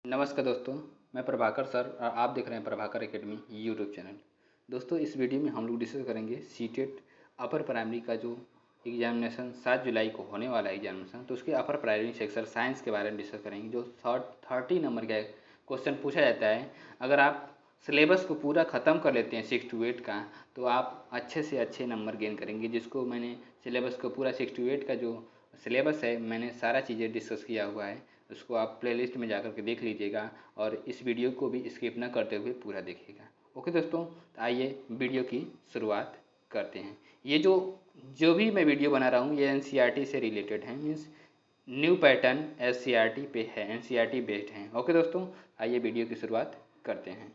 नमस्कार दोस्तों, मैं प्रभाकर सर और आप देख रहे हैं प्रभाकर एकेडमी यूट्यूब चैनल। दोस्तों, इस वीडियो में हम लोग डिस्कस करेंगे सीटेट अपर प्राइमरी का जो एग्जामिनेशन 7 जुलाई को होने वाला है एग्जामिनेशन, तो उसके अपर प्राइमरी सेक्शन साइंस के बारे में डिस्कस करेंगे। जो 30 नंबर का क्वेश्चन पूछा जाता है, अगर आप सिलेबस को पूरा ख़त्म कर लेते हैं 6 to 8 का, तो आप अच्छे से अच्छे नंबर गेन करेंगे। जिसको मैंने सिलेबस को पूरा 6 to 8 का जो सिलेबस है, मैंने सारा चीज़ें डिस्कस किया हुआ है, उसको आप प्लेलिस्ट में जाकर के देख लीजिएगा और इस वीडियो को भी स्किप ना करते हुए पूरा देखिएगा। ओके दोस्तों, तो आइए वीडियो की शुरुआत करते हैं। ये जो भी मैं वीडियो बना रहा हूँ ये एनसीईआरटी से रिलेटेड है, मीन्स न्यू पैटर्न एनसीईआरटी पे है, एनसीईआरटी बेस्ड हैं। ओके दोस्तों, आइए वीडियो की शुरुआत करते हैं।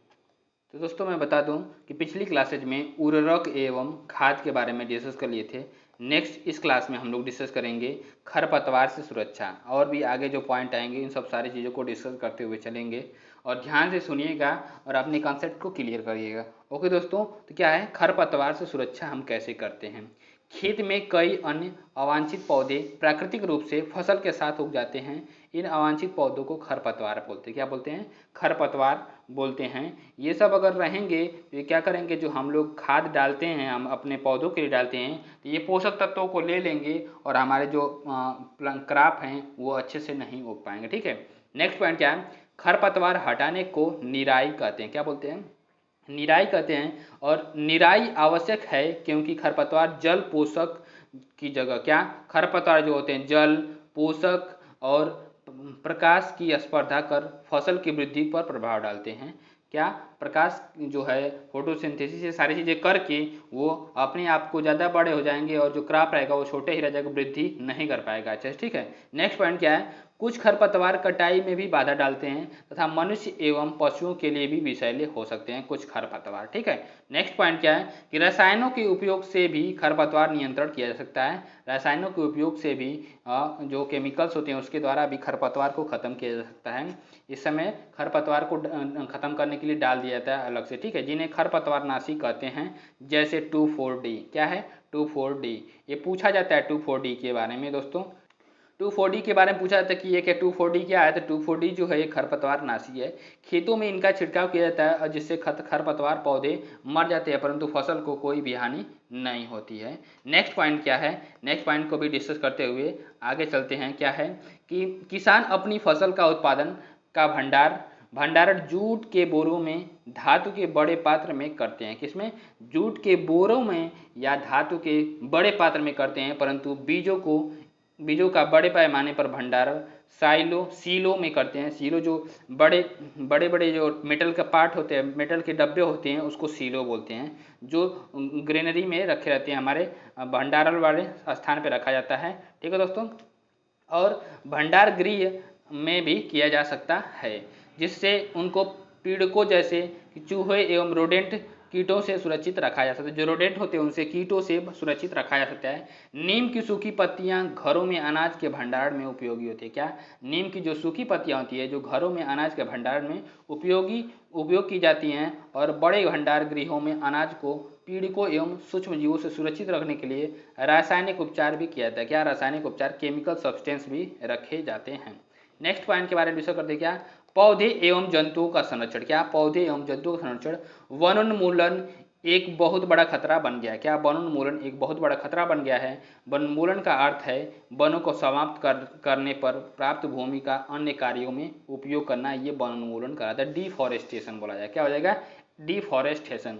तो दोस्तों, मैं बता दूं कि पिछली क्लासेज में उर्वरक एवं खाद के बारे में डिस्कस कर लिए थे। नेक्स्ट इस क्लास में हम लोग डिस्कस करेंगे खरपतवार से सुरक्षा, और भी आगे जो पॉइंट आएंगे इन सब सारी चीज़ों को डिस्कस करते हुए चलेंगे। और ध्यान से सुनिएगा और अपने कॉन्सेप्ट को क्लियर करिएगा। ओके दोस्तों, तो क्या है खरपतवार से सुरक्षा हम कैसे करते हैं। खेत में कई अन्य अवांछित पौधे प्राकृतिक रूप से फसल के साथ उग जाते हैं। इन अवांछित पौधों को खरपतवार बोलते हैं। क्या बोलते हैं? खरपतवार बोलते हैं। ये सब अगर रहेंगे तो ये क्या करेंगे, जो हम लोग खाद डालते हैं, हम अपने पौधों के लिए डालते हैं, तो ये पोषक तत्वों को ले लेंगे और हमारे जो क्रॉप हैं वो अच्छे से नहीं उग पाएंगे। ठीक है, नेक्स्ट पॉइंट क्या है, खरपतवार हटाने को निराई कहते हैं। क्या बोलते हैं? निराई कहते हैं। और निराई आवश्यक है क्योंकि खरपतवार जल पोषक की जगह, क्या खरपतवार जो होते हैं जल पोषक और प्रकाश की स्पर्धा कर फसल की वृद्धि पर प्रभाव डालते हैं। क्या प्रकाश जो है फोटोसिंथेसिस से सारी चीज़ें करके वो अपने आप को ज़्यादा बड़े हो जाएंगे और जो क्रॉप रहेगा वो छोटे ही रह जाएगा, वृद्धि नहीं कर पाएगा। अच्छा ठीक है, नेक्स्ट पॉइंट क्या है, कुछ खरपतवार कटाई में भी बाधा डालते हैं तथा मनुष्य एवं पशुओं के लिए भी विषैले हो सकते हैं कुछ खरपतवार। ठीक है, नेक्स्ट पॉइंट क्या है कि रसायनों के उपयोग से भी खरपतवार नियंत्रण किया जा सकता है। रसायनों के उपयोग से भी जो केमिकल्स होते हैं उसके द्वारा भी खरपतवार को खत्म किया जा सकता है। इस समय खरपतवार को खत्म करने के लिए डाल दिया जाता है अलग से। ठीक है, जिन्हें खरपतवार नाशी कहते हैं, जैसे 2,4-D। क्या है? 2,4-D। ये पूछा जाता है 2,4-D के बारे में। दोस्तों, 2,4-D के बारे में पूछा जाता है कि ये क्या 2,4-D क्या है, तो 2,4-D जो है ये खरपतवार नाशी है। खेतों में इनका छिड़काव किया जाता है और जिससे खरपतवार पौधे मर जाते हैं, परंतु फसल को कोई भी हानि नहीं होती है। नेक्स्ट पॉइंट क्या है, नेक्स्ट पॉइंट को भी डिस्कस करते हुए आगे चलते हैं। क्या है कि किसान अपनी फसल का उत्पादन का भंडारण जूट के बोरों में धातु के बड़े पात्र में करते हैं। किसमें? जूट के बोरों में या धातु के बड़े पात्र में करते हैं, परंतु बीजों का बड़े पैमाने पर भंडारण सीलो में करते हैं। सीलो जो बड़े बड़े जो मेटल का पार्ट होते हैं, मेटल के डब्बे होते हैं, उसको सीलो बोलते हैं। जो ग्रेनरी में रखे रहते हैं, हमारे भंडारण वाले स्थान पर रखा जाता है। ठीक है दोस्तों, और भंडार गृह में भी किया जा सकता है, जिससे उनको पीड़कों जैसे चूहे एवं रोडेंट कीटों से सुरक्षित रखा जा सकता है। जो रोडेंट होते हैं उनसे कीटों से सुरक्षित रखा जा सकता है। नीम की सूखी पत्तियां घरों में अनाज के भंडारण में उपयोगी होती है। क्या? नीम की जो सूखी पत्तियां होती है जो घरों में अनाज के भंडारण में उपयोग की जाती हैं, और बड़े भंडार गृहों में अनाज को पीड़कों एवं सूक्ष्म जीवों से सुरक्षित रखने के लिए रासायनिक उपचार भी किया जाता है। क्या? रासायनिक उपचार, केमिकल सब्सटेंस भी रखे जाते हैं। नेक्स्ट पॉइंट के बारे में डिस्कस करते हैं। क्या? पौधे एवं जंतुओं का संरक्षण। क्या? पौधे एवं जंतुओं का संरक्षण। वनोन्मूलन एक बहुत बड़ा खतरा बन गया है। क्या? वनोन्मूलन एक बहुत बड़ा खतरा बन गया है। वनोन्मूलन का अर्थ है वनों को समाप्त करने पर प्राप्त भूमि का अन्य कार्यों में उपयोग करना, ये वनोन्मूलन कहलाता है। डिफॉरेस्टेशन बोला जाए। क्या हो जाएगा? डिफॉरेस्टेशन।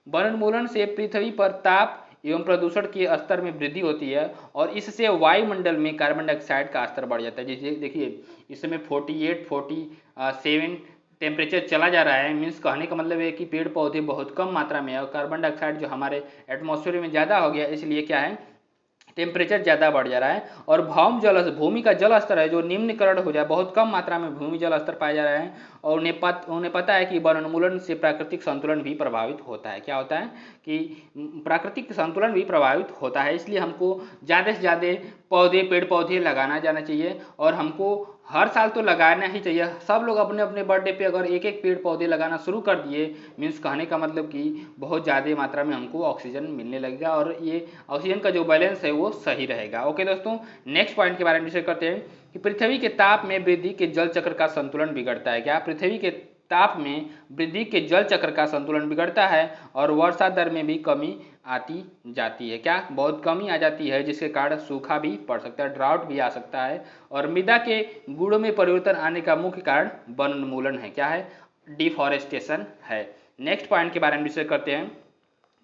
वनोन्मूलन से पृथ्वी पर ताप एवं प्रदूषण के स्तर में वृद्धि होती है और इससे वायुमंडल में कार्बन डाइऑक्साइड का स्तर बढ़ जाता है। जैसे देखिए इस समय 48-47 टेम्परेचर चला जा रहा है। मीन्स कहने का मतलब है कि पेड़ पौधे बहुत कम मात्रा में है और कार्बन डाइऑक्साइड जो हमारे एटमॉस्फेयर में ज़्यादा हो गया, इसलिए क्या है टेम्परेचर ज़्यादा बढ़ जा रहा है। और भूमि का जल स्तर है जो निम्नकरण हो जाए, बहुत कम मात्रा में भूमि जल स्तर पाया जा रहा है। और उन्हें पता है कि वनोन्मूलन से प्राकृतिक संतुलन भी प्रभावित होता है। क्या होता है कि प्राकृतिक संतुलन भी प्रभावित होता है, इसलिए हमको ज़्यादा से ज़्यादा पेड़ पौधे लगाना जाना चाहिए। और हमको हर साल तो लगाना ही चाहिए। सब लोग अपने अपने बर्थडे पे अगर एक एक पेड़ पौधे लगाना शुरू कर दिए, मीन्स कहने का मतलब कि बहुत ज़्यादा मात्रा में हमको ऑक्सीजन मिलने लगेगा और ये ऑक्सीजन का जो बैलेंस है वो सही रहेगा। ओके दोस्तों, नेक्स्ट पॉइंट के बारे में डिस्कस करते हैं। कि पृथ्वी के ताप में वृद्धि के जल चक्र का संतुलन बिगड़ता है। क्या? पृथ्वी के ताप में वृद्धि के जल चक्र का संतुलन बिगड़ता है और वर्षा दर में भी कमी आती जाती है। क्या? बहुत कमी आ जाती है, जिसके कारण सूखा भी पड़ सकता है, ड्राउट भी आ सकता है। और मृदा के गुणों में परिवर्तन आने का मुख्य कारण वन उन्मूलन है। क्या है? डिफॉरेस्टेशन है। नेक्स्ट पॉइंट के बारे में डिस्कस करते हैं।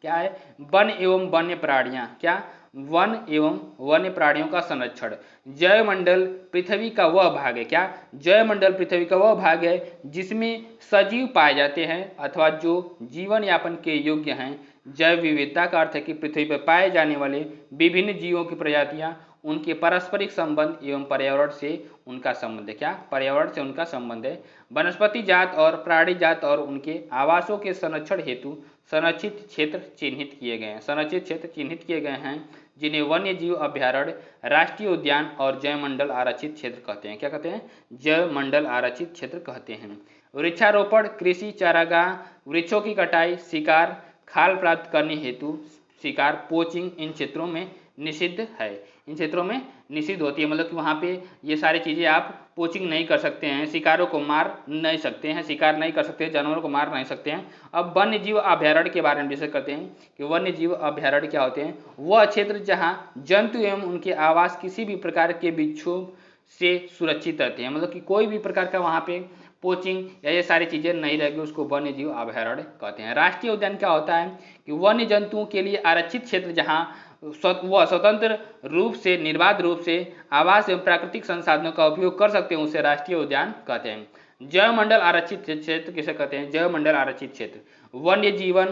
क्या है? वन एवं वन्य प्राणियां। क्या? वन एवं वन्य प्राणियों का संरक्षण। जैवमंडल पृथ्वी का वह भाग है। क्या? जैवमंडल पृथ्वी का वह भाग है जिसमें सजीव पाए जाते हैं अथवा जो जीवन यापन के योग्य हैं। जैव विविधता का अर्थ है कि पृथ्वी पर पाए जाने वाले विभिन्न जीवों की प्रजातियां, उनके पारस्परिक संबंध एवं पर्यावरण से उनका संबंध है। क्या? पर्यावरण से उनका संबंध है। वनस्पति जात और प्राणी जात और उनके आवासों के संरक्षण हेतु संरक्षित क्षेत्र चिन्हित किए गए हैं। संरक्षित क्षेत्र चिन्हित किए गए हैं जिन्हें वन्य जीव अभ्यारण्य, राष्ट्रीय उद्यान और जैवमंडल आरक्षित क्षेत्र कहते हैं। क्या कहते हैं? जैवमंडल आरक्षित क्षेत्र कहते हैं। वृक्षारोपण, कृषि, चारागाह, वृक्षों की कटाई, शिकार, खाल प्राप्त करने हेतु शिकार, पोचिंग इन क्षेत्रों में निषिद्ध है। इन क्षेत्रों में निषिद्ध होती है, मतलब कि वहाँ पे ये सारी चीज़ें आप पोचिंग नहीं कर सकते हैं, शिकारों को मार नहीं सकते हैं, शिकार नहीं कर सकते हैं, जानवरों को मार नहीं सकते हैं। अब वन्य जीव अभ्यारण्य के बारे में डिस्कस करते हैं कि वन्य जीव अभ्यारण्य क्या होते हैं। वह क्षेत्र जहाँ जंतु एवं उनके आवास किसी भी प्रकार के विक्षोभ से सुरक्षित रहते हैं, मतलब कि कोई भी प्रकार का वहाँ पे पोचिंग या ये सारी चीज़ें नहीं रहेगी, उसको वन्य जीव अभ्यारण्य कहते हैं। राष्ट्रीय उद्यान क्या होता है कि वन्य जंतुओं के लिए आरक्षित क्षेत्र जहाँ वह स्वतंत्र रूप से, निर्बाध रूप से आवास एवं प्राकृतिक संसाधनों का उपयोग कर सकते हैं, उसे राष्ट्रीय उद्यान कहते हैं। जैवमंडल आरक्षित क्षेत्र किसे कहते हैं? जैवमंडल आरक्षित क्षेत्र वन्य जीवन,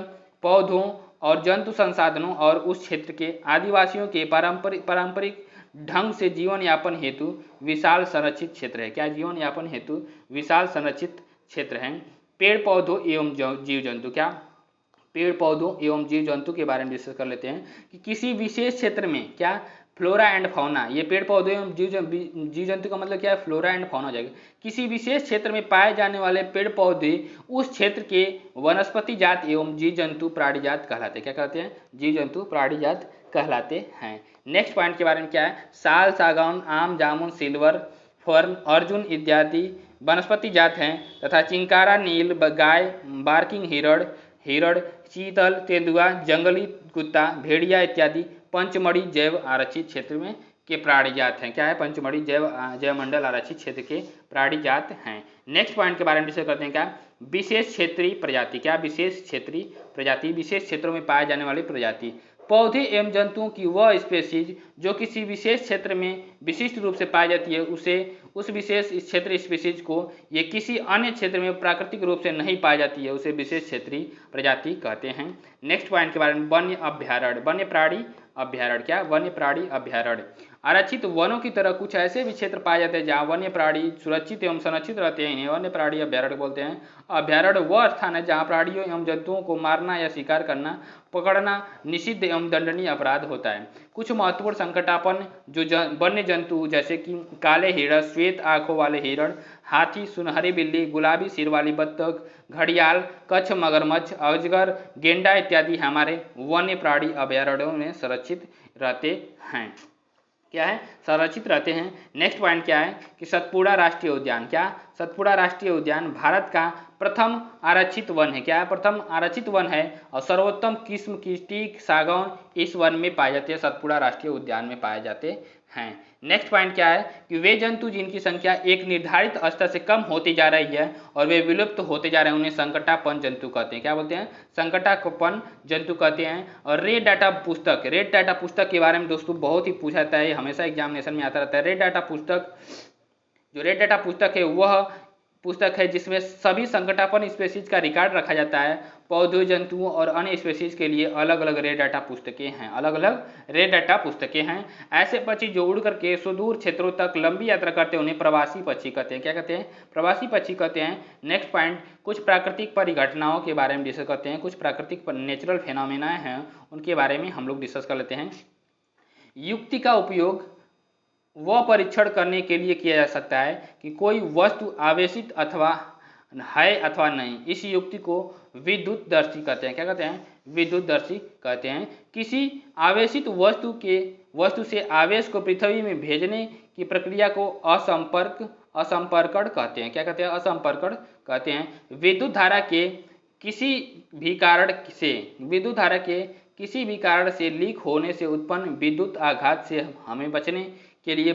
पौधों और जंतु संसाधनों और उस क्षेत्र के आदिवासियों के पारंपरिक ढंग से जीवन यापन हेतु विशाल संरक्षित क्षेत्र है। क्या? जीवन यापन हेतु विशाल संरक्षित क्षेत्र है। पेड़ पौधों एवं जीव जंतु। क्या? पेड़ पौधों एवं जीव जंतु के बारे में डिस्कस कर लेते हैं कि किसी विशेष क्षेत्र में क्या फ्लोरा एंड फौना, ये पेड़ पौधे एवं जीव जंतु का मतलब क्या है? फ्लोरा एंड फौना हो जाएगा। किसी विशेष क्षेत्र में पाए जाने वाले पेड़ पौधे उस क्षेत्र के वनस्पति जात एवं जीव जंतु प्राणी जात कहलाते हैं। क्या कहते हैं? जीव जंतु प्राणी जात कहलाते हैं। नेक्स्ट पॉइंट के बारे में क्या है? साल, सागौन, आम, जामुन, सिल्वर, फर्न, अर्जुन इत्यादि वनस्पति जात हैं तथा चिंकारा, नील गाय, बार्किंग हिरण, चीतल, तेंदुआ, जंगली कुत्ता, भेड़िया इत्यादि पंचमढ़ी जैव आरक्षित क्षेत्र में के प्राणी जात हैं। क्या है? पंचमढ़ी जैवमंडल आरक्षित क्षेत्र के प्राणी जात हैं। नेक्स्ट पॉइंट के बारे में डिस्कस करते हैं। क्या? विशेष क्षेत्रीय प्रजाति। क्या? विशेष क्षेत्रीय प्रजाति, विशेष क्षेत्रों में पाए जाने वाली प्रजाति। पौधे एवं जंतुओं की वह स्पेसीज जो किसी विशेष क्षेत्र में विशिष्ट रूप से पाई जाती है, उसे उस विशेष क्षेत्र स्पेसीज को ये किसी अन्य क्षेत्र में प्राकृतिक रूप से नहीं पाई जाती है, उसे विशेष क्षेत्रीय प्रजाति कहते हैं। नेक्स्ट पॉइंट के बारे में वन्य अभ्यारण्य, वन्य प्राणी अभ्यारण्य। क्या? वन्य प्राणी अभ्यारण्य आरक्षित वनों की तरह कुछ ऐसे भी क्षेत्र पाए जाते हैं जहाँ वन्य प्राणी सुरक्षित एवं संरक्षित रहते हैं, इन्हें वन्य प्राणी अभ्यारण्य बोलते हैं। अभ्यारण्य वह स्थान है जहाँ प्राणियों एवं जंतुओं को मारना या शिकार करना, पकड़ना निषिद्ध एवं दंडनीय अपराध होता है। कुछ महत्वपूर्ण संकटापन जो वन्य जंतु जैसे कि काले हिरण, श्वेत आंखों वाले हिरण, हाथी, सुनहरी बिल्ली, गुलाबी सिर वाली बत्तख, घड़ियाल, कच्छ, मगरमच्छ, अजगर, गेंडा इत्यादि हमारे वन्य प्राणी अभ्यारण्यों में संरक्षित रहते हैं। क्या है? संरक्षित रहते हैं। नेक्स्ट पॉइंट क्या है कि सतपुड़ा राष्ट्रीय उद्यान। क्या? सतपुड़ा राष्ट्रीय उद्यान भारत का प्रथम आरक्षित वन है। क्या है? प्रथम आरक्षित वन है और सर्वोत्तम किस्म की टीक, सागौन इस वन में पाए जाते हैं, सतपुड़ा राष्ट्रीय उद्यान में पाए जाते हैं। नेक्स्ट पॉइंट क्या है कि वे जंतु जिनकी संख्या एक निर्धारित स्तर से कम होती जा रही है और वे विलुप्त होते जा रहे हैं, उन्हें संकटापन्न जंतु कहते हैं। क्या बोलते हैं? संकटापन्न जंतु कहते हैं। और रेड डाटा पुस्तक, रेड डाटा पुस्तक के बारे में दोस्तों बहुत ही पूछा जाता है, हमेशा एग्जामिनेशन में आता रहता है। रेड डाटा पुस्तक, जो रेड डाटा पुस्तक है वह पुस्तक है जिसमें सभी संकटापन्न स्पेसीज का रिकॉर्ड रखा जाता है। पौधों, जंतुओं और अन्य स्पेसीज के लिए अलग अलग रेड डाटा पुस्तकें हैं, अलग अलग रेड डाटा पुस्तकें हैं। ऐसे पक्षी जो उड़ करके सुदूर क्षेत्रों तक लंबी यात्रा करते हैं उन्हें प्रवासी पक्षी कहते हैं। क्या कहते हैं? प्रवासी पक्षी कहते हैं। नेक्स्ट पॉइंट, कुछ प्राकृतिक परिघटनाओं के बारे में डिस्कस करते हैं। कुछ प्राकृतिक नेचुरल फेनोमेना हैं, उनके बारे में हम लोग डिस्कस कर लेते हैं। युक्ति का उपयोग वह परीक्षण करने के लिए किया जा सकता है कि कोई वस्तु आवेशित अथवा है अथवा नहीं। इस युक्ति को विद्युतदर्शी कहते हैं। क्या कहते हैं? विद्युतदर्शी कहते हैं। किसी आवेशित वस्तु से आवेश को पृथ्वी में भेजने की प्रक्रिया को असंपर्कण कहते हैं। क्या कहते हैं? असंपर्कण कहते हैं। विद्युत धारा के किसी भी कारण से लीक होने से उत्पन्न विद्युत आघात से हमें बचने के लिए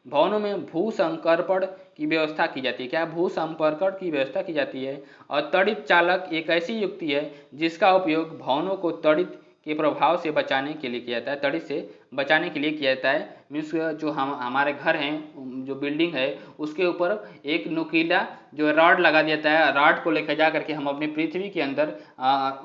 भवनों में भू संकर्पण की व्यवस्था की जाती है। क्या? भू संपर्कण की व्यवस्था की जाती है। और तड़ित चालक एक ऐसी युक्ति है जिसका उपयोग भवनों को तड़ित के प्रभाव से बचाने के लिए किया जाता है। तड़ित से बचाने के लिए किया जाता है। मीन्स जो हमारे घर हैं, जो बिल्डिंग है, उसके ऊपर एक नुकीला जो रॉड लगा दिया जाता है। रॉड को लेकर जा करके हम अपनी पृथ्वी के अंदर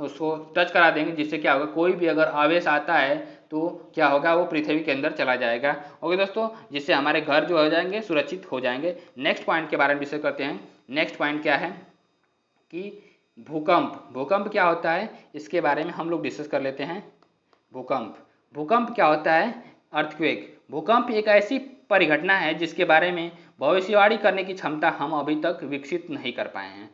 उसको टच करा देंगे, जिससे क्या होगा, कोई भी अगर आवेश आता है तो क्या होगा, वो पृथ्वी के अंदर चला जाएगा। ओके दोस्तों, जिससे हमारे घर जो हो जाएंगे सुरक्षित हो जाएंगे। नेक्स्ट पॉइंट के बारे में डिस्कस करते हैं। नेक्स्ट पॉइंट क्या है कि भूकंप क्या होता है, इसके बारे में हम लोग डिस्कस कर लेते हैं। भूकंप क्या होता है? अर्थक्वेक। भूकंप एक ऐसी परिघटना है जिसके बारे में भविष्यवाणी करने की क्षमता हम अभी तक विकसित नहीं कर पाए हैं।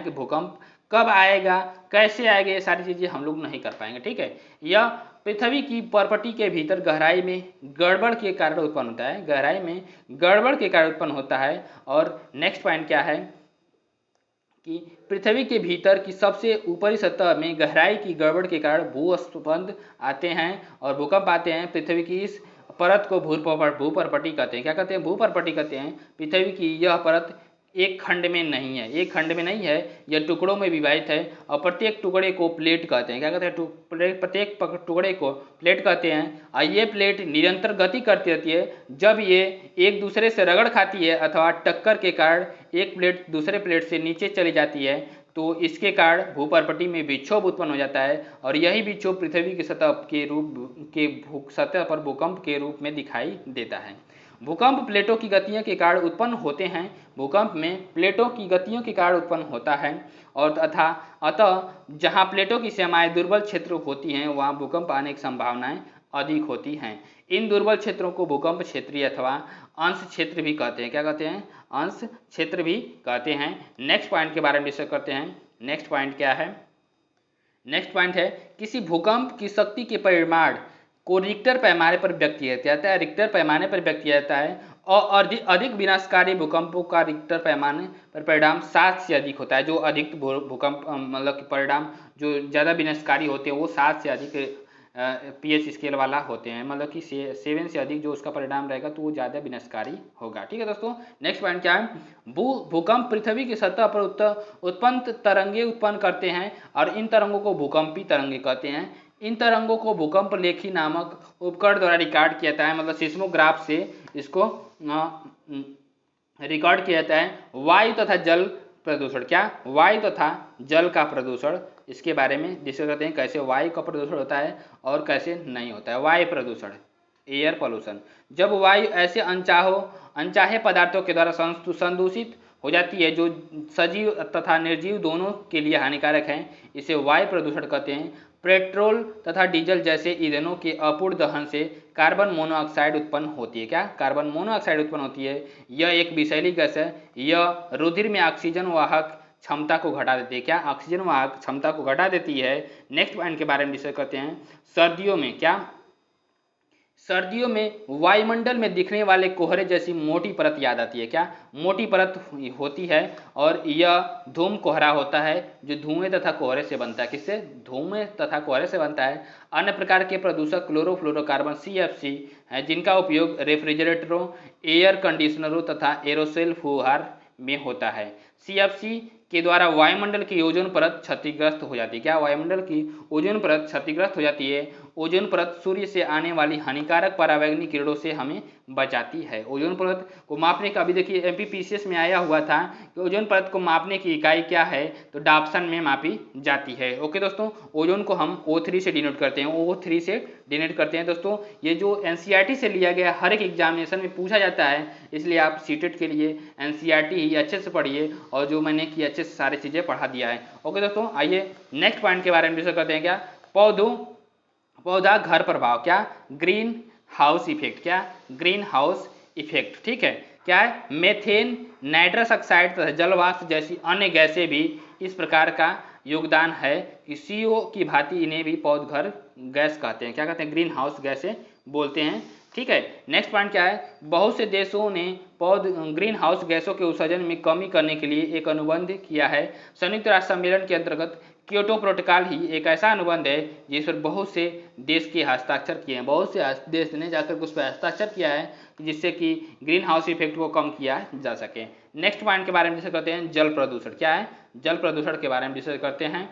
कि भूकंप कब आएगा, कैसे आएगा, ये सारी चीज़ें हम लोग नहीं कर पाएंगे। ठीक है। यह पृथ्वी की परपटी के भीतर गहराई में गड़बड़ के कारण उत्पन्न होता है। और नेक्स्ट पॉइंट क्या है कि पृथ्वी के भीतर की सबसे ऊपरी सतह में गहराई की गड़बड़ के कारण भूस्खलन आते हैं और भूकंप आते हैं। पृथ्वी की इस परत को भूपरपटी कहते हैं। क्या कहते हैं? भूपरपटी कहते हैं। पृथ्वी की यह परत एक खंड में नहीं है, यह टुकड़ों में विभाजित है और प्रत्येक टुकड़े को प्लेट कहते हैं। क्या कहते हैं? प्रत्येक टुकड़े को प्लेट कहते हैं। और ये प्लेट निरंतर गति करती रहती है। जब ये एक दूसरे से रगड़ खाती है अथवा टक्कर के कारण एक प्लेट दूसरे प्लेट से नीचे चली जाती है, तो इसके कारण भूपरपटी में विक्षोभ उत्पन्न हो जाता है और यही विक्षोभ पृथ्वी की सतह पर भूकंप के रूप में दिखाई देता है। भूकंप प्लेटों की गतियों के कारण उत्पन्न होते हैं। भूकंप में प्लेटों की गतियों के कारण उत्पन्न होता है और अतः जहां प्लेटों की सीमाएं दुर्बल क्षेत्र होती हैं, वहां भूकंप आने की संभावनाएं अधिक होती हैं। इन दुर्बल क्षेत्रों को भूकंप क्षेत्रीय अथवा अंश क्षेत्र भी कहते हैं। क्या कहते हैं? अंश क्षेत्र भी कहते हैं। नेक्स्ट पॉइंट के बारे में डिस्कस करते हैं। नेक्स्ट पॉइंट क्या है? नेक्स्ट पॉइंट है किसी भूकंप की शक्ति के परिमाण को रिक्टर पैमाने पर व्यक्त किया जाता है। रिक्टर पैमाने पर व्यक्त किया जाता है और अधिक विनाशकारी भूकंपों का रिक्टर पैमाने पर परिणाम 7 से अधिक होता है। जो अधिक भूकंप मतलब कि परिणाम जो ज़्यादा विनाशकारी होते हैं वो 7 से अधिक पीएच स्केल वाला होते हैं। मतलब कि 7 से अधिक जो उसका परिणाम रहेगा तो वो ज़्यादा विनाशकारी होगा। ठीक है दोस्तों। नेक्स्ट पॉइंट क्या है? भूकंप पृथ्वी की सतह पर उत्पन्न तरंगे उत्पन्न करते हैं और इन तरंगों को भूकंपी तरंगे कहते हैं। इन तरंगों को भूकंप लेखी नामक उपकरण द्वारा रिकॉर्ड किया जाता है। मतलब सिस्मोग्राफ से इसको रिकॉर्ड किया जाता है। वायु तथा जल प्रदूषण। क्या? वायु तथा जल का प्रदूषण, इसके बारे में डिस्कस करते हैं। कैसे वायु का प्रदूषण होता है और कैसे नहीं होता है। वायु प्रदूषण, एयर पोल्यूशन। जब वायु ऐसे अनचाहे पदार्थों के द्वारा संदूषित हो जाती है जो सजीव तथा निर्जीव दोनों के लिए हानिकारक हैं, इसे वायु प्रदूषण कहते हैं। पेट्रोल तथा डीजल जैसे ईंधनों के अपूर्ण दहन से कार्बन मोनोऑक्साइड उत्पन्न होती है। क्या? कार्बन मोनोऑक्साइड उत्पन्न होती है। यह एक विषैली गैस है। यह रुधिर में ऑक्सीजन वाहक क्षमता को घटा देती है। क्या? ऑक्सीजन वाहक क्षमता को घटा देती है। नेक्स्ट पॉइंट के बारे में डिस्कस करते हैं। सर्दियों में क्या? सर्दियों में वायुमंडल में दिखने वाले कोहरे जैसी मोटी परत याद आती है। क्या? मोटी परत होती है और यह धूम कोहरा होता है जो धुएं तथा कोहरे से बनता है। किससे? धुएं तथा कोहरे से बनता है। अन्य प्रकार के प्रदूषक क्लोरोफ्लोरोकार्बन CFC है जिनका उपयोग रेफ्रिजरेटरों, एयर कंडीशनरों तथा एरोसोल फुहार में होता है। CFC के द्वारा वायुमंडल की ओजोन परत क्षतिग्रस्त हो जाती है। क्या? वायुमंडल की ओजोन परत क्षतिग्रस्त हो जाती है। ओजोन परत सूर्य से आने वाली हानिकारक परावैंगनी किरणों से हमें बचाती है। ओजोन परत को मापने का, अभी देखिए MPPCS में आया हुआ था कि ओजोन परत को मापने की इकाई क्या है, तो डाप्सन में मापी जाती है। ओके दोस्तों, ओजोन को हम O3 से डिनोट करते हैं। O3 से डिनोट करते हैं। दोस्तों ये जो NCERT से लिया गया, हर एक एग्जामिनेशन में पूछा जाता है, इसलिए आप सीटेट के लिए NCERT ही अच्छे से पढ़िए और जो मैंने कि अच्छे से सारी चीज़ें पढ़ा दिया है। ओके दोस्तों, आइए नेक्स्ट पॉइंट के बारे में डिस्कस करते हैं। क्या? पौधा घर प्रभाव। क्या? Greenhouse effect. क्या? Greenhouse effect. ठीक है। क्या है? मेथेन, नाइट्रस ऑक्साइड तथा जलवाष्प जैसी अन्य गैसें भी इस प्रकार का योगदान है कि CO की भांति इन्हें भी पौधघर गैस कहते हैं। क्या कहते हैं? ग्रीन हाउस गैसें बोलते हैं। ठीक है। नेक्स्ट पॉइंट क्या है, बहुत से देशों ने ग्रीन हाउस गैसों के उत्सर्जन में कमी करने के लिए एक अनुबंध किया है। संयुक्त राष्ट्र सम्मेलन के अंतर्गत क्योटो प्रोटोकॉल ही एक ऐसा अनुबंध है जिस पर बहुत से देश के हस्ताक्षर किए हैं, बहुत से देश ने जाकर उस पर हस्ताक्षर किया है जिससे कि ग्रीन हाउस इफेक्ट को कम किया जा सके। नेक्स्ट पॉइंट के बारे में डिस्कस करते हैं, जल प्रदूषण क्या है, जल प्रदूषण के बारे में डिस्कस करते हैं।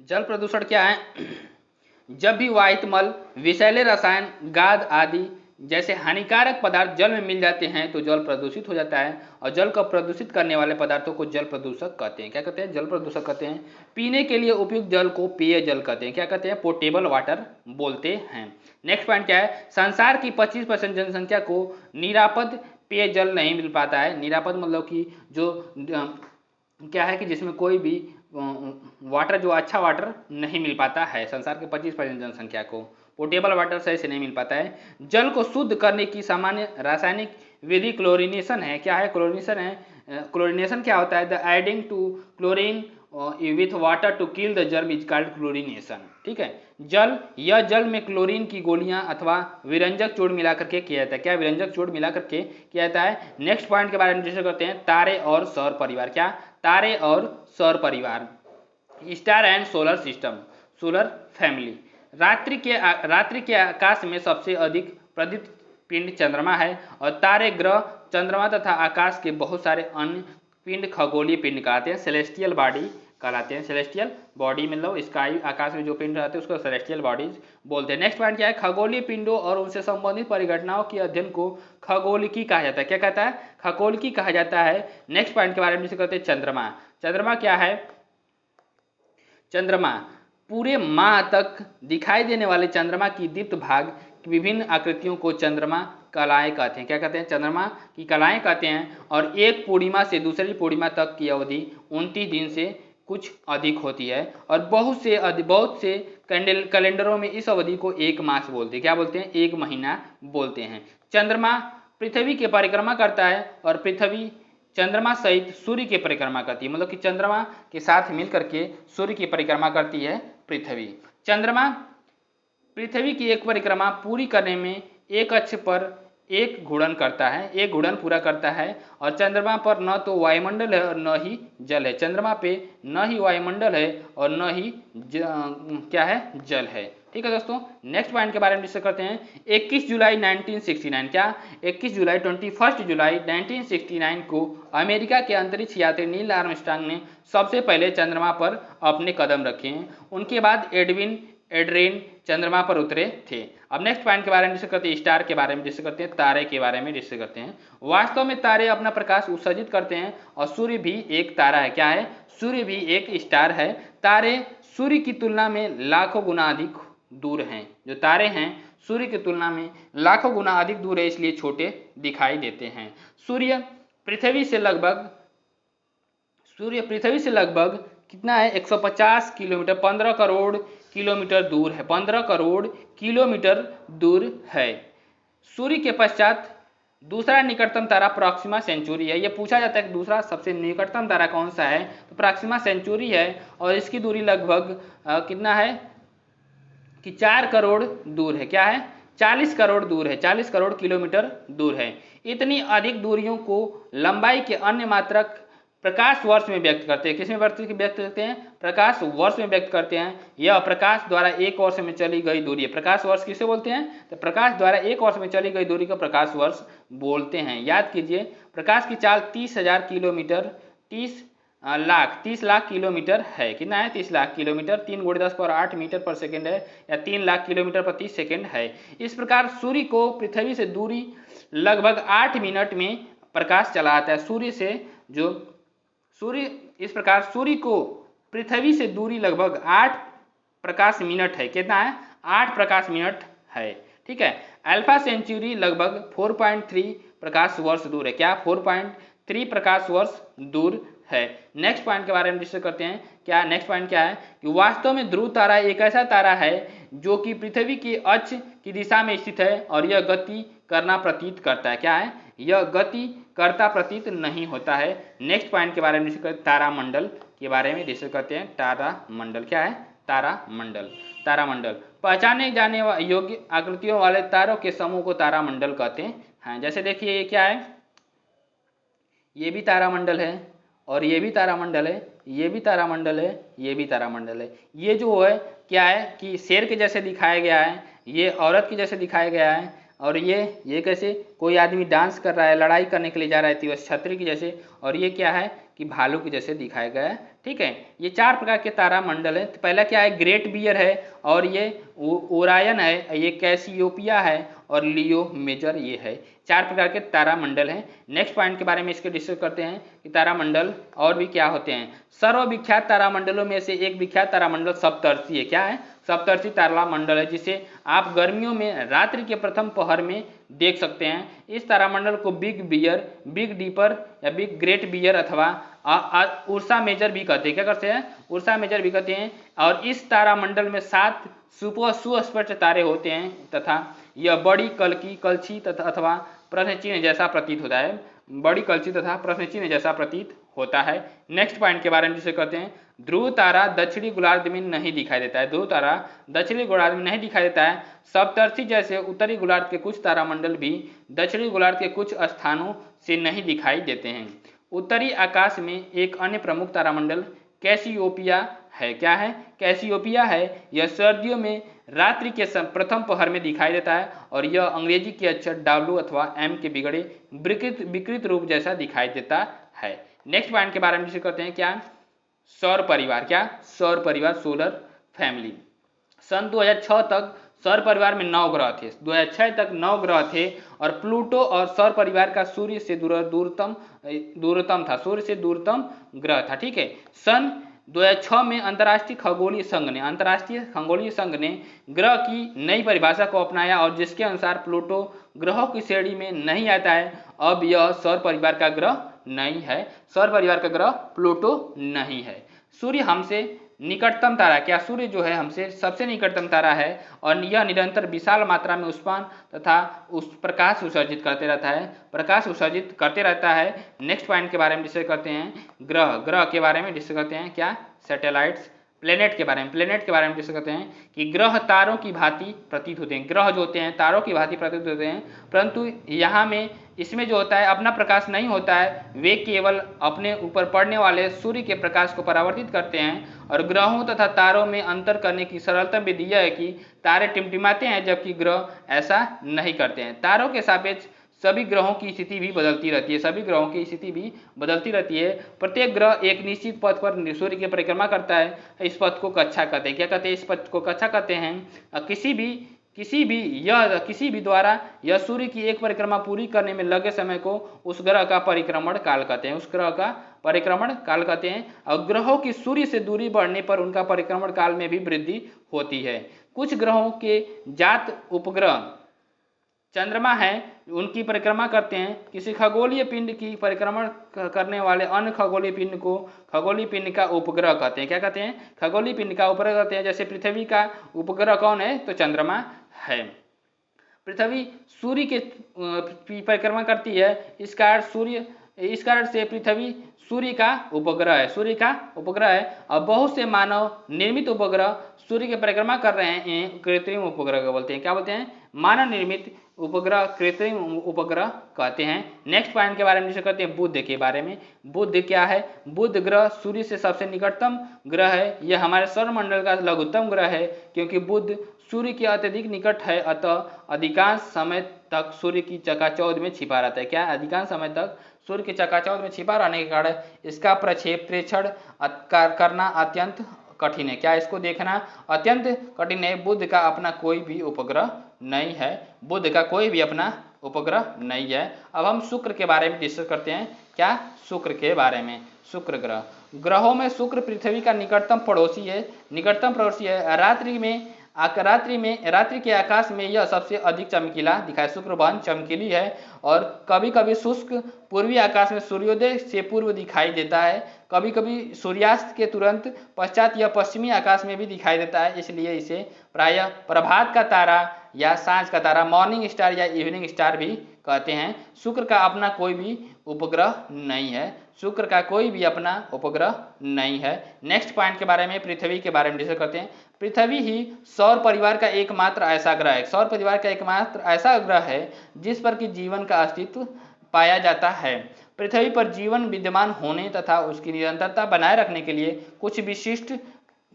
जल प्रदूषण क्या है, जब भी वाहित मल, विषैले रसायन, गाद आदि जैसे हानिकारक पदार्थ जल में मिल जाते हैं तो जल प्रदूषित हो जाता है, और जल को प्रदूषित करने वाले पदार्थों को जल प्रदूषक कहते हैं। क्या कहते हैं, जल प्रदूषक कहते हैं। पीने के लिए उपयुक्त जल को पेय जल कहते हैं। क्या कहते हैं, पोर्टेबल वाटर बोलते हैं। नेक्स्ट पॉइंट क्या है, संसार की 25% जनसंख्या को निरापद पेय जल नहीं मिल पाता है। निरापद मतलब कि जो क्या है कि जिसमें कोई भी वाटर, जो अच्छा वाटर नहीं मिल पाता है। संसार के 25% जनसंख्या को पोर्टेबल वाटर सही से नहीं मिल पाता है। जल को शुद्ध करने की सामान्य रासायनिक विधि क्लोरीनेशन है। क्या है, क्लोरीनेशन है। क्लोरीनेशन क्या होता है, the adding to chlorine with water to kill the germ is called chlorination. ठीक है, जल में क्लोरीन की गोलियां अथवा विरंजक चूर्ण मिलाकर के किया जाता है। क्या, विरंजक चूर्ण मिलाकर के किया जाता है। नेक्स्ट पॉइंट के बारे में डिस्कस करते हैं, तारे और सौर परिवार। क्या, तारे और सौर परिवार, star and solar system, solar family. रात्रि के आकाश में सबसे अधिक प्रदीप्त पिंड चंद्रमा है, और तारे, ग्रह, चंद्रमा तथा आकाश के बहुत सारे अन्य पिंड खगोलीय पिंड कहलाते हैं, सेलेस्टियल बॉडी कहलाते हैं। सेलेस्टियल बॉडी मतलब स्काई, आकाश में जो पिंड रहते हैं उसको सेलेस्टियल बॉडीज बोलते हैं। नेक्स्ट पॉइंट क्या है, खगोलीय पिंडों और उनसे संबंधित परिघटनाओं के अध्ययन को खगोलिकी कहा जाता है। क्या कहता है, खगोलिकी कहा जाता है। नेक्स्ट पॉइंट के बारे में डिस्कस करते हैं, चंद्रमा। चंद्रमा क्या है, चंद्रमा पूरे माह तक दिखाई देने वाले चंद्रमा की दीप्त भाग की विभिन्न आकृतियों को चंद्रमा कलाएं कहते हैं। क्या कहते हैं, चंद्रमा की कलाएं कहते हैं। और एक पूर्णिमा से दूसरी पूर्णिमा तक की अवधि 29 दिन से कुछ अधिक होती है, और बहुत से कैलेंडरों में इस अवधि को एक मास बोलते हैं। क्या बोलते हैं, एक महीना बोलते हैं। चंद्रमा पृथ्वी की परिक्रमा करता है, और पृथ्वी चंद्रमा सहित सूर्य की परिक्रमा करती है। मतलब कि चंद्रमा के साथ मिलकर के सूर्य की परिक्रमा करती है पृथ्वी। चंद्रमा पृथ्वी की एक परिक्रमा पूरी करने में एक अक्ष पर एक घूर्णन करता है, एक घूर्णन पूरा करता है। और चंद्रमा पर न तो वायुमंडल है और न ही जल है। चंद्रमा पे न ही वायुमंडल है और न ही क्या है, जल है। ठीक है दोस्तों, नेक्स्ट पॉइंट के बारे में डिस्कस करते हैं, 21 जुलाई 1969। क्या, 21 जुलाई 1969 को अमेरिका के अंतरिक्ष यात्री नील आर्मस्ट्रांग ने सबसे पहले चंद्रमा पर अपने कदम रखे हैं। उनके बाद एड्रिन चंद्रमा पर उतरे थे। अब नेक्स्ट पॉइंट के बारे में डिस्कस करते हैं, स्टार के बारे में डिस्कस करते हैं, तारे के बारे में डिस्कस करते हैं। वास्तव में तारे अपना प्रकाश उत्सर्जित करते हैं, और सूर्य भी एक तारा है। क्या है, सूर्य भी एक स्टार है। तारे सूर्य की तुलना में लाखों गुना अधिक दूर हैं। जो तारे हैं सूर्य की तुलना में लाखों गुना अधिक दूर है, इसलिए छोटे दिखाई देते हैं। सूर्य पृथ्वी से लगभग कितना है, 150 किलोमीटर, 15 करोड़ किलोमीटर दूर है। 15 करोड़ किलोमीटर दूर है। सूर्य के पश्चात दूसरा निकटतम तारा प्रॉक्सिमा सेंचुरी है। यह पूछा जाता है कि दूसरा सबसे निकटतम तारा कौन सा है, तो प्रॉक्सिमा सेंचुरी है, और इसकी दूरी लगभग कितना है कि 4 करोड़ दूर है। क्या है, 40 करोड़ दूर है, 40 करोड़ किलोमीटर दूर है। इतनी अधिक दूरियों को लंबाई के अन्य मात्रक प्रकाश वर्ष में व्यक्त करते हैं। किसमें व्यक्त करते हैं, प्रकाश वर्ष में व्यक्त करते हैं। यह प्रकाश द्वारा एक वर्ष में चली गई दूरी है। प्रकाश वर्ष किसे बोलते हैं, तो प्रकाश द्वारा एक वर्ष में चली गई दूरी को प्रकाश वर्ष बोलते हैं। याद कीजिए, प्रकाश की चाल 30,000 किलोमीटर, 30 लाख किलोमीटर है। कितना है, 30 लाख किलोमीटर, 3 × 10⁸ मीटर पर सेकेंड है, या 3 लाख किलोमीटर प्रति सेकेंड है। इस प्रकार सूर्य को पृथ्वी से दूरी लगभग 8 मिनट में प्रकाश चला आता है। इस प्रकार सूर्य को पृथ्वी से दूरी लगभग 8 प्रकाश मिनट है। कितना है, 8 प्रकाश मिनट है। ठीक है, अल्फा सेंचुरी लगभग 4.3 प्रकाश वर्ष दूर है। क्या, 4.3 प्रकाश वर्ष दूर है। नेक्स्ट पॉइंट के बारे में डिस्कस करते हैं। क्या, नेक्स्ट पॉइंट क्या है कि वास्तव में ध्रुव तारा एक ऐसा तारा है जो कि पृथ्वी की अक्ष की दिशा में स्थित है, और यह गति करना प्रतीत करता है। क्या है, यह गति करता प्रतीत नहीं होता है। नेक्स्ट पॉइंट के बारे में डिस्कस करते हैं, तारामंडल के बारे में डिस्कस करते हैं। तारामंडल क्या है, तारामंडल। तारामंडल। पहचाने जाने योग्य आकृतियों वाले तारों के समूह को तारामंडल कहते हैं। जैसे देखिए ये क्या है, ये भी तारामंडल है और ये भी तारामंडल है, ये भी तारामंडल है, ये भी तारामंडल है। ये जो है क्या है कि शेर के जैसे दिखाया गया है, ये औरत के जैसे दिखाया गया है, और ये कैसे कोई आदमी डांस कर रहा है, लड़ाई करने के लिए जा रहा है तिवस छतरी के जैसे, और ये क्या है कि भालू के जैसे दिखाया गया है। ठीक है, ये 4 प्रकार के तारामंडल है। तो पहला क्या है, ग्रेट बियर है, और ये ओरायन है, ये कैसियोपिया है, और लियो मेजर ये है। 4 प्रकार के तारामंडल हैं। नेक्स्ट पॉइंट के बारे में इसके डिस्कस करते हैं कि तारामंडल और भी क्या होते हैं। सर्वविख्यात तारामंडलों में से एक विख्यात तारामंडल सप्तर्षि है। क्या है, सप्तर्षि तारामंडल है, जिसे आप गर्मियों में रात्रि के प्रथम पहर में देख सकते हैं। इस तारामंडल को बिग बियर, बिग डीपर या बिग ग्रेट बियर अथवा उर्सा मेजर भी कहते हैं। क्या करते हैं, उर्सा मेजर भी कहते हैं। और इस तारामंडल में 7 सुस्पष्ट तारे होते हैं तथा यह बड़ी कलची तथा अथवा प्रश्न चिन्ह जैसा प्रतीत होता है। बड़ी कलची तथा प्रश्न चिन्ह जैसा प्रतीत होता है। नेक्स्ट पॉइंट के बारे में जिसे कहते हैं, ध्रुव तारा दक्षिणी गोलार्ध में नहीं दिखाई देता है। ध्रुव तारा दक्षिणी गोलार्ध में नहीं दिखाई देता है। सप्तर्षि जैसे उत्तरी गोलार्ध के कुछ तारामंडल भी दक्षिणी गोलार्ध के कुछ स्थानों से नहीं दिखाई देते हैं। उत्तरी आकाश में एक अन्य प्रमुख तारामंडल कैसियोपिया है। क्या है, कैसियोपिया है। यह सर्दियों में रात्रि के प्रथम पहर में दिखाई देता है और यह अंग्रेजी के अक्षर W अथवा M के बिगड़े विकृत रूप जैसा दिखाई देता है। नेक्स्ट पॉइंट के बारे में जिसे कहते हैं क्या, सौर परिवार। क्या, सौर परिवार, सोलर फैमिली। सन 2006 तक सौर परिवार में 9 ग्रह थे। 2006 तक 9 ग्रह थे और प्लूटो और सौर परिवार का सूर्य से दूरतम था, सूर्य से दूरतम ग्रह था। ठीक है, सन 2006 में अंतर्राष्ट्रीय खगोलीय संघ ने ग्रह की नई परिभाषा को अपनाया और जिसके अनुसार प्लूटो ग्रहों की श्रेणी में नहीं आता है। अब यह सौर परिवार का ग्रह नहीं है, सौर परिवार का ग्रह प्लूटो नहीं है। सूर्य हमसे निकटतम तारा। क्या, सूर्य जो है हमसे सबसे निकटतम तारा है और यह निरंतर विशाल मात्रा में उष्मान तथा प्रकाश उत्सर्जित करते रहता है। नेक्स्ट पॉइंट के बारे में जिसे कहते हैं ग्रह के बारे में जिसे कहते हैं क्या, सैटेलाइट्स। प्लेनेट के बारे में जिसे कहते हैं कि ग्रह तारों की भांति प्रतीत होते हैं। ग्रह जो होते हैं तारों की भांति प्रतीत होते हैं, परंतु यहाँ में इसमें जो होता है अपना प्रकाश नहीं होता है, वे केवल अपने ऊपर पड़ने वाले सूर्य के प्रकाश को परावर्तित करते हैं। और ग्रहों तथा तारों में अंतर करने की सरलतम विधि यह है कि तारे टिमटिमाते हैं जबकि ग्रह ऐसा नहीं करते हैं। तारों के सापेक्ष सभी ग्रहों की स्थिति भी बदलती रहती है। प्रत्येक ग्रह एक निश्चित पथ पर सूर्य की परिक्रमा करता है। इस पथ को कक्षा कहते हैं। क्या कहते हैं, इस पथ को कक्षा कहते हैं। किसी भी द्वारा यह सूर्य की एक परिक्रमा पूरी करने में लगे समय को उस ग्रह का परिक्रमण काल कहते हैं। और ग्रहों की सूर्य से दूरी बढ़ने पर उनका परिक्रमण काल में भी वृद्धि होती है। कुछ ग्रहों के जात उपग्रह चंद्रमा है, उनकी परिक्रमा करते हैं। किसी खगोलीय पिंड की परिक्रमण करने वाले अन्य खगोलीय पिंड को खगोलीय पिंड का उपग्रह कहते हैं। क्या कहते हैं, खगोलीय पिंड का उपग्रह कहते हैं। जैसे पृथ्वी का उपग्रह कौन है, तो चंद्रमा है। पृथ्वी सूर्य के परिक्रमा करती है, इस कारण से पृथ्वी सूर्य का उपग्रह है। और बहुत से मानव निर्मित उपग्रह सूर्य की परिक्रमा कर रहे हैं, कृत्रिम उपग्रह को बोलते हैं। क्या बोलते हैं, मानव निर्मित उपग्रह कृत्रिम उपग्रह कहते हैं। नेक्स्ट पॉइंट के बारे में जिसे कहते हैं बुध के बारे में। बुध क्या है, बुध ग्रह सूर्य से सबसे निकटतम ग्रह है। यह हमारे सौरमंडल का लघुत्तम ग्रह है क्योंकि बुध सूर्य के अत्यधिक निकट है, अतः अधिकांश समय तक सूर्य की चकाचौंध में छिपा रहता है। क्या, अधिकांश समय तक सूर्य के चकाचौंध में छिपा रहने के कारण इसका प्रेक्षण करना अत्यंत कठिन है। क्या, इसको देखना अत्यंत कठिन है। बुध का अपना कोई भी उपग्रह नहीं है। अब हम शुक्र के बारे में डिस्कस करते हैं। क्या, शुक्र के बारे में। शुक्र ग्रहों में शुक्र पृथ्वी का निकटतम पड़ोसी है। रात्रि के आकाश में यह सबसे अधिक चमकीला दिखाई। शुक्र बहुत चमकीली है और कभी कभी शुष्क पूर्वी आकाश में सूर्योदय से पूर्व दिखाई देता है। कभी कभी सूर्यास्त के तुरंत पश्चात यह पश्चिमी आकाश में भी दिखाई देता है, इसलिए इसे प्रायः प्रभात का तारा या सांझ का तारा, मॉर्निंग स्टार या इवनिंग स्टार भी कहते हैं। शुक्र का अपना कोई भी उपग्रह नहीं है, शुक्र का कोई भी अपना उपग्रह नहीं है। नेक्स्ट पॉइंट के बारे में, पृथ्वी के बारे में डिस्कस करते हैं। पृथ्वी ही सौर परिवार का एकमात्र ऐसा ग्रह है, सौर परिवार का एकमात्र ऐसा ग्रह है जिस पर कि जीवन का अस्तित्व पाया जाता है। पृथ्वी पर जीवन विद्यमान होने तथा उसकी निरंतरता बनाए रखने के लिए कुछ विशिष्ट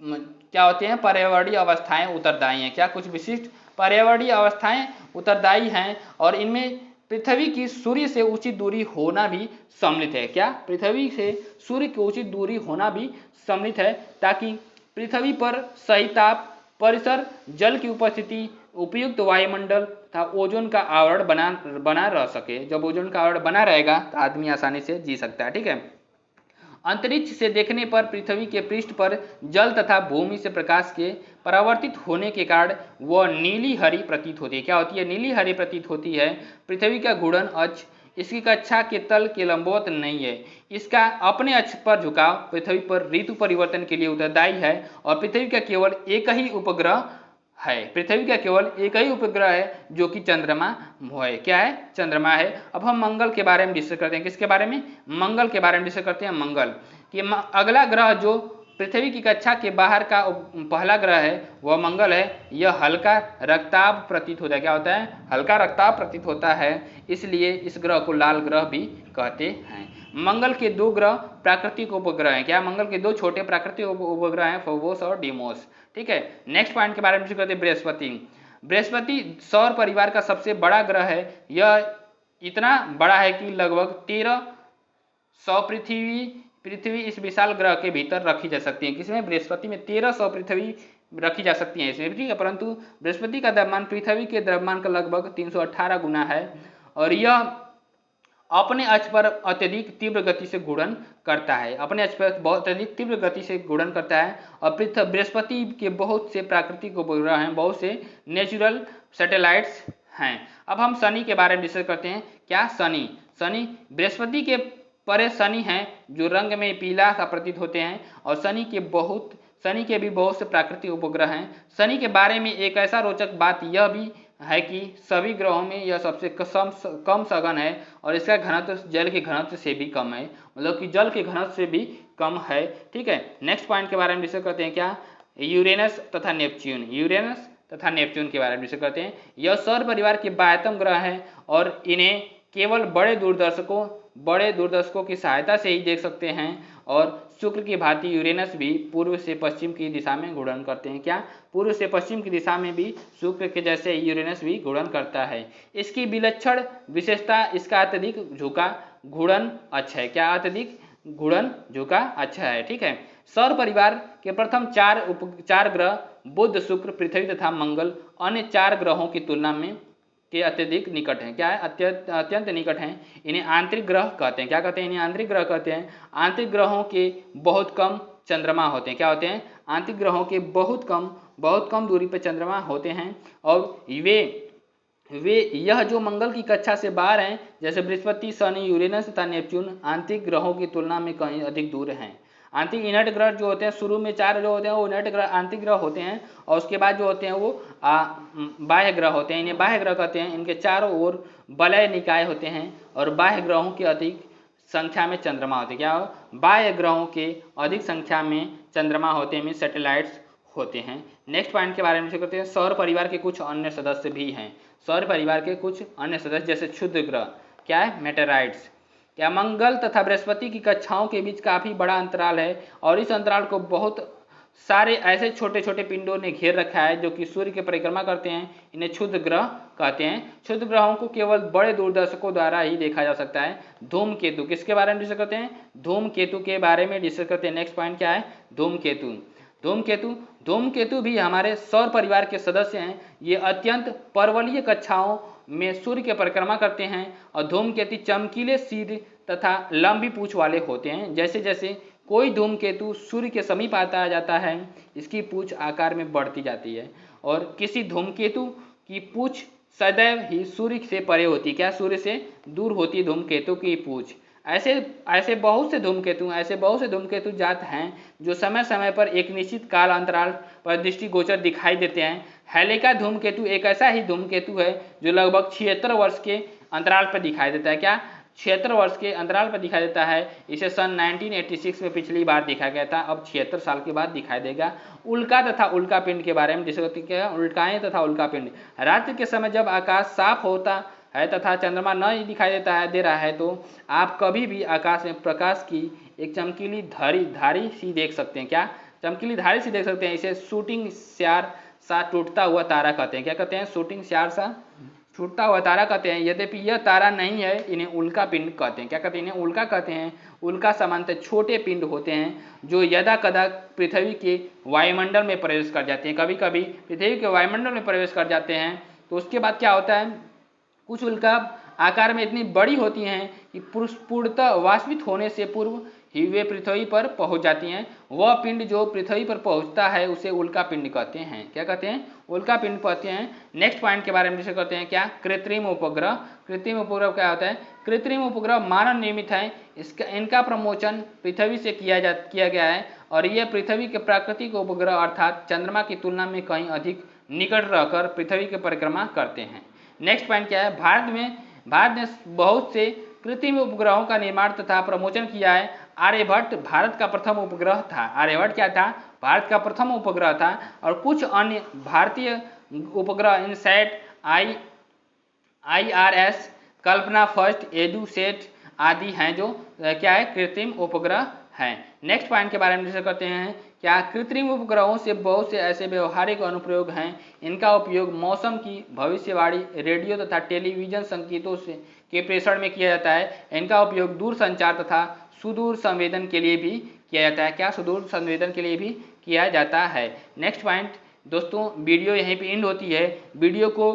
क्या होते हैं, पर्यावरणीय अवस्थाएं उत्तरदायी हैं। क्या कुछ विशिष्ट पर्यावरणीय अवस्थाएं उत्तरदायी हैं, और इनमें पृथ्वी की सूर्य से उचित दूरी होना भी सम्मिलित है। क्या तृथ्वी से सूर्य की उचित दूरी होना भी सम्मिलित है, ताकि पृथ्वी पर सही ताप, परिसर, जल की उपस्थिति, उपयुक्त वायुमंडल तथा ओजोन का आवरण बना रह सके। जब ओजोन का आवरण बना रहेगा तो आदमी आसानी से जी सकता है। ठीक है। अंतरिक्ष से देखने पर पृथ्वी के पृष्ठ पर जल तथा भूमि से प्रकाश के परावर्तित होने के कारण वह नीली हरी प्रतीत होती है। क्या होती है? नीली हरी प्रतीत होती है। पृथ्वी का घूर्णन अक्ष इसकी कक्षा के तल के लंबवत नहीं है। इसका अपने अक्ष पर झुकाव पृथ्वी पर ऋतु परिवर्तन के लिए उत्तरदायी है, और पृथ्वी का केवल एक ही उपग्रह है। पृथ्वी का केवल एक ही उपग्रह है जो कि चंद्रमा है। क्या है? चंद्रमा है। अब हम मंगल के बारे में डिस्कस करते हैं। किसके बारे में? मंगल के बारे में डिस्कस करते हैं। मंगल कि अगला ग्रह जो पृथ्वी की कक्षा के बाहर का पहला ग्रह है वह मंगल है। यह हल्का रक्ताभ प्रतीत होता है। क्या होता है? हल्का रक्ताभ प्रतीत होता है, इसलिए इस ग्रह को लाल ग्रह भी कहते हैं। मंगल के दो ग्रह प्राकृतिक उपग्रह हैं। क्या? मंगल के दो छोटे प्राकृतिक उपग्रह हैं, फोबोस और डीमोस। ठीक है। नेक्स्ट पॉइंट के बारे में करते हैं बृहस्पति। बृहस्पति सौर परिवार का सबसे बड़ा ग्रह है। यह इतना बड़ा है कि लगभग 1300 पृथ्वी इस विशाल ग्रह के भीतर रखी जा सकती है। किसमें? बृहस्पति में 1300 पृथ्वी रखी जा सकती है इसमें। ठीक है। परंतु बृहस्पति का द्रव्यमान पृथ्वी के द्रव्यमान का लगभग 318 गुना है, और यह अपने अक्ष पर अत्यधिक तीव्र गति से घूर्णन करता है। अपने अक्ष पर बहुत अत्यधिक तीव्र गति से घूर्णन करता है। और बृहस्पति के बहुत से प्राकृतिक उपग्रह हैं, बहुत से नेचुरल सैटेलाइट्स हैं। अब हम शनि के बारे में डिस्कस करते हैं। क्या? शनि बृहस्पति के परे शनि हैं जो रंग में पीला सा प्रतीत होते हैं, और शनि के भी बहुत से प्राकृतिक उपग्रह हैं। शनि के बारे में एक ऐसा रोचक बात यह भी है कि सभी ग्रहों में यह सबसे कम सघन है, और इसका घनत्व जल के घनत्व से भी कम है, मतलब कि जल के घनत्व से भी कम है। ठीक है। नेक्स्ट पॉइंट के बारे में डिस्कस करते हैं। क्या? यूरेनस तथा नेपच्यून। यूरेनस तथा नेपच्यून के बारे में डिस्कस करते हैं। यह सौर परिवार के 22वें ग्रह हैं, और इन्हें केवल बड़े दूरदर्शकों की सहायता से ही देख सकते हैं। और शुक्र की भांति यूरेनस भी पूर्व से पश्चिम की दिशा में घूर्णन करते हैं। क्या? पूर्व से पश्चिम की दिशा में भी शुक्र के जैसे यूरेनस भी घूर्णन करता है। इसकी विलक्षण विशेषता इसका अत्यधिक झुका घूर्णन अक्ष है। क्या? अत्यधिक घूर्णन झुका अक्ष है। ठीक है। सौर परिवार के प्रथम चार ग्रह बुध, शुक्र, पृथ्वी तथा मंगल अन्य 4 ग्रहों की तुलना में के अत्यधिक निकट हैं। क्या है? अत्यंत निकट हैं। इन्हें आंतरिक ग्रह कहते हैं। क्या कहते हैं? इन्हें आंतरिक ग्रह कहते हैं। आंतरिक ग्रहों के बहुत कम चंद्रमा होते हैं। क्या होते हैं? आंतरिक ग्रहों के बहुत कम दूरी पर चंद्रमा होते हैं, और वे यह जो मंगल की कक्षा से बाहर हैं, जैसे बृहस्पति, शनि, यूरेनस तथा नेपच्यून, आंतरिक ग्रहों की तुलना में कहीं अधिक दूर हैं। आंतरिक इनर्ट ग्रह जो होते हैं, शुरू में 4 जो होते हैं वो इनर्ट ग्रह आंतरिक ग्रह होते हैं, और उसके बाद जो होते हैं वो बाह्य ग्रह होते हैं। इन्हें बाह्य ग्रह कहते हैं। इनके चारों ओर वलय निकाय होते हैं, और बाह्य ग्रहों की अधिक संख्या में चंद्रमा होते हैं। क्या? बाह्य ग्रहों के अधिक संख्या में चंद्रमा होते हैं, सैटेलाइट्स होते हैं। नेक्स्ट पॉइंट के बारे में करते हैं। सौर परिवार के कुछ अन्य सदस्य भी हैं। सौर परिवार के कुछ अन्य सदस्य जैसे क्षुद्र ग्रह। क्या है? मेटेराइट्स। क्या? मंगल तथा बृहस्पति की कक्षाओं के बीच काफी बड़ा अंतराल है, और इस अंतराल को बहुत सारे ऐसे छोटे छोटे पिंडों ने घेर रखा है जो कि सूर्य की परिक्रमा करते हैं। इन्हें क्षुद्र ग्रह कहते हैं। क्षुद्र ग्रहों को केवल बड़े दूरदर्शकों द्वारा ही देखा जा सकता है। धूमकेतु। किसके बारे में डिस्कस करते हैं? धूमकेतु के बारे में डिस्कस करते हैं। नेक्स्ट पॉइंट क्या है? धूमकेतु भी हमारे सौर परिवार के सदस्य हैं। ये अत्यंत पर्वलीय कक्षाओं में सूर्य की परिक्रमा करते हैं, और धूमकेतु चमकीले सिर तथा लंबी पूंछ वाले होते हैं। जैसे जैसे कोई धूमकेतु सूर्य के समीप आता जाता है, इसकी पूंछ आकार में बढ़ती जाती है, और किसी धूमकेतु की पूंछ सदैव ही सूर्य से परे होती है। क्या? सूर्य से दूर होती है धूमकेतु की पूंछ। ऐसे बहुत से धूमकेतु जात हैं जो समय समय पर एक निश्चित काल अंतराल पर दृष्टिगोचर दिखाई देते हैं। हेलिका धूमकेतु एक ऐसा ही धूमकेतु है जो लगभग 76 वर्ष के अंतराल पर दिखाई देता है। क्या? 76 वर्ष के अंतराल पर दिखाई देता है। इसे सन 1986 में पिछली बार देखा गया था, अब 76 साल के बाद दिखाई देगा। उल्का तथा उल्का पिंड के बारे में डिस्कस किया। उल्काएं तथा उल्का पिंड, रात्रि के समय जब आकाश साफ होता है तथा चंद्रमा न दिखाई दे रहा है तो आप कभी भी आकाश में प्रकाश की एक चमकीली धारी सी देख सकते हैं। क्या? चमकीली धारी सी देख सकते हैं। इसे शूटिंग स्टार सा टूटता हुआ तारा कहते हैं। क्या कहते हैं? शूटिंग स्टार सा टूटता हुआ तारा कहते हैं। यद्यपि यह तारा नहीं है, इन्हें उल्का पिंड कहते हैं। क्या कहते हैं? इन्हें उल्का कहते हैं। उल्का सामान्यतः छोटे पिंड होते हैं जो यदा कदा पृथ्वी के वायुमंडल में प्रवेश कर जाते हैं। कभी कभी पृथ्वी के वायुमंडल में प्रवेश कर जाते हैं तो उसके बाद क्या होता है, कुछ उल्का आकार में इतनी बड़ी होती हैं कि पूर्णतः वाष्पित होने से पूर्व ही वे पृथ्वी पर पहुंच जाती हैं। वह पिंड जो पृथ्वी पर पहुंचता है उसे उल्का पिंड कहते हैं। क्या कहते हैं? उल्का पिंड कहते हैं। नेक्स्ट पॉइंट के बारे में डिस्कस करते हैं। क्या? कृत्रिम उपग्रह। कृत्रिम उपग्रह क्या होता है? कृत्रिम उपग्रह मानव निर्मित है। इनका प्रमोशन पृथ्वी से किया गया है और यह पृथ्वी के प्राकृतिक उपग्रह अर्थात चंद्रमा की तुलना में कहीं अधिक निकट रहकर पृथ्वी की परिक्रमा करते हैं। नेक्स्ट पॉइंट क्या है? भारत ने बहुत से कृत्रिम उपग्रहों का निर्माण तथा प्रमोशन किया है। आर्यभट्ट भारत का प्रथम उपग्रह था। आर्यभट्ट क्या था? भारत का प्रथम उपग्रह था। और कुछ अन्य भारतीय उपग्रह इनसैट, IRS, कल्पना फर्स्ट, एडुसेट आदि हैं जो क्या है? कृत्रिम उपग्रह हैं। नेक्स्ट पॉइंट के बारे में डिस्कस करते हैं। क्या? कृत्रिम उपग्रहों से बहुत से ऐसे व्यवहारिक अनुप्रयोग हैं। इनका उपयोग मौसम की भविष्यवाणी, रेडियो तथा टेलीविजन संकेतों के प्रेषण में किया जाता है। इनका उपयोग दूर संचार तथा सुदूर संवेदन के लिए भी किया जाता है। क्या? सुदूर संवेदन के लिए भी किया जाता है। नेक्स्ट पॉइंट दोस्तों, वीडियो यहीं पे एंड होती है। वीडियो को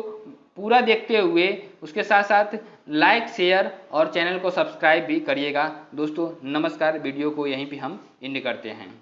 पूरा देखते हुए उसके साथ साथ लाइक, शेयर और चैनल को सब्सक्राइब भी करिएगा। दोस्तों नमस्कार, वीडियो को यहीं पे हम एंड करते हैं।